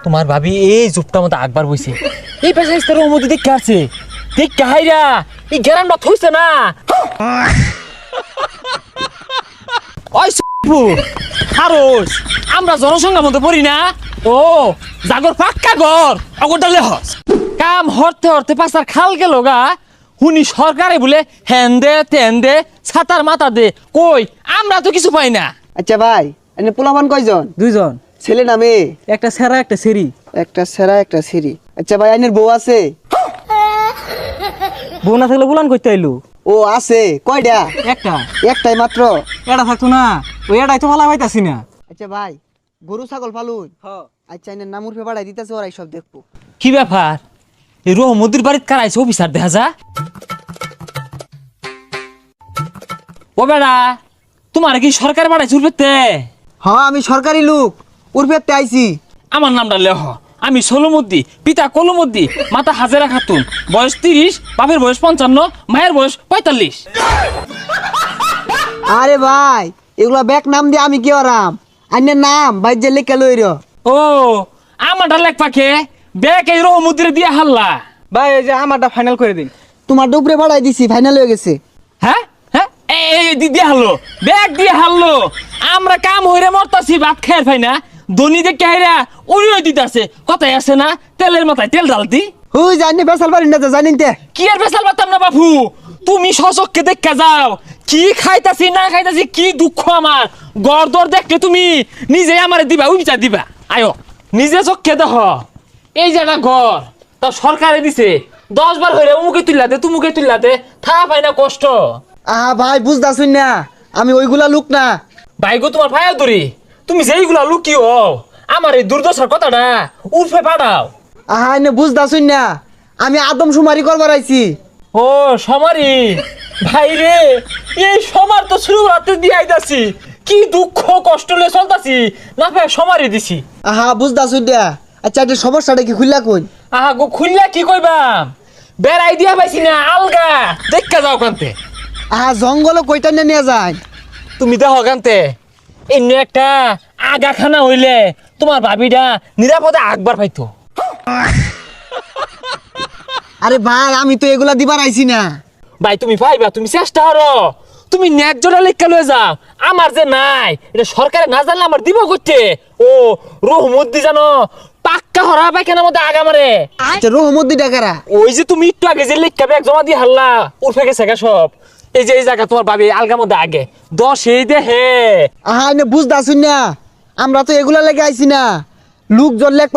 তোমার ভাবি এই জুপটা মতো আকবার বইছে এই পেশা ইস্তার মধ্যে দেখে আছে দেখে হাইরা এই গ্যারান্ড থইছে না ওই হারোস আমরা জনসংখ্যার মধ্যে পড়ি না ও জাগর পাক্কা ঘর অগরডালে হস কাম হরতে হরতে পাঁচার খাল গেল গা হুনি সরকারে বলে হ্যান দে তেন দে ছাতার মাথা দে কই আমরা তো কিছু পাই না। আচ্ছা ভাই এনে পোলাপান কয়জন? দুইজন, ছেলে না মেয়ে? একটা সেরা একটা সেরি। একটা সেরা একটা সিরি। আচ্ছা ভাই আইনের বউ আছে? বউ না থাকলে বুলান করতে আইলু। ও আছে কয়টা? একটা, একটাই মাত্র? এটা থাকতো না, ওই এটাই তো ভালো পাইতাছি না। আচ্ছা ভাই গরু ছাগল পালুন? আচ্ছা এনে নামুর ফে বাড়াই দিতেছে ওরাই সব দেখবো। কি ব্যাপার এই রহমদ্দির বাড়িতে কারাইছে অফিসার দেখা যা ও বেড়া তোমার কি সরকার বাড়াইছে উঠবে হ্যাঁ আমি সরকারি লোক উর্ফেতে আইছি। আমার নামটা লেহ আমি সোলমদ্দি পিতা কলমদ্দি মাতা হাজেরা খাতুন বয়স 30 বাপের বয়স 55 মায়ের বয়স 45। আরে ভাই এগুলা ব্যাক নাম দিয়ে আমি কি আরাম আইনের নাম ভাই যে লেখা লইর। ও আমারটা লেখ পাখে ব্যাগ এই রহমদ্দিরে দিয়ে হাল্লা ভাই এই যে আমারটা ফাইনাল করে দিন। তোমার ডুবরে বাড়াই দিছি ফাইনাল হয়ে গেছে। হ্যাঁ হ্যাঁ এই দিয়ে হারলো ব্যাগ দিয়ে হারলো আমরা কাম হইরে মরতাছি ভাত খাই পাই না ধনী দেখে হাইরা উড়িয়ে দিতেছে কথাই আছে না তেলের মাথায় তেল ঢালতি হুই জানি বেসাল পারি না জানিন তে কি আর বেসাল পারতাম না বাপু তুমি সচককে দেখা যাও কি খাইতাছি না খাইতাছি কি দুঃখ আমার গড়দর দেখলে তুমি নিজে আমারে দিবা উইচা দিবা আয়ো নিজে চোখে দেখ এই জায়গা ঘর তা সরকারে দিছে 10 বার হইরে উমুকে তুললাতে তুমুকে তুললাতে থা পাই না কষ্ট। আহা ভাই বুঝতাছুন না আমি ওইগুলা লোক না। ভাই গো তোমার ভাইয়া ধরি তুমি যেইগুলা লুকিও আমার এই দুর্দশার কথাটা উর্ফে পাঠাও। আহা এনে বুঝতাছুন না আমি আদম সুমারি করবার আইছি। ও সমারি ভাই রে এই সমার তো শুরু রাতে দিয়ে আইতাছি কি দুঃখ কষ্ট লে চলতাছি না ভাই সমারি দিছি। আহা বুঝতাছুন না আচ্ছা একটা সমস্যাটা কি খুললা কই? আহা গো খুললা কি কইবাম বেড়াই দিয়া পাইছি না আলগা দেখা যাও কান্তে। আহা জঙ্গল কইটা নিয়ে যায় তুমি দেখো কান্তে এন্য একটা আগাখানা হইলে তোমার ভাবিটা নিরাপদে আকবার পাইতো। আরে ভাই আমি তো এগুলা দিবার আইছি না। ভাই তুমি পাইবা তুমি চেষ্টা করো তুমি ন্যায্যটা লেখা লয়ে যাও আমার যে নাই এটা সরকারে না জানলে আমার দিব করতে ও রহমদ্দি জানো পাক্কা হরা পায়খানার মধ্যে আগা মারে। আচ্ছা রহমদ্দি ডাকারা ওই যে তুমি একটু আগে যে লেখা ব্যাগ জমা দিয়ে হারলা উঠে গেছে গা সব এই যে এই জায়গা তোমার ভাবি আলগা মধ্যে আগে 10 এই দেহে। আহা এনে বুঝতাছুন না আমরা তো এগুলা লেগে আইছি না লোকজন লেখ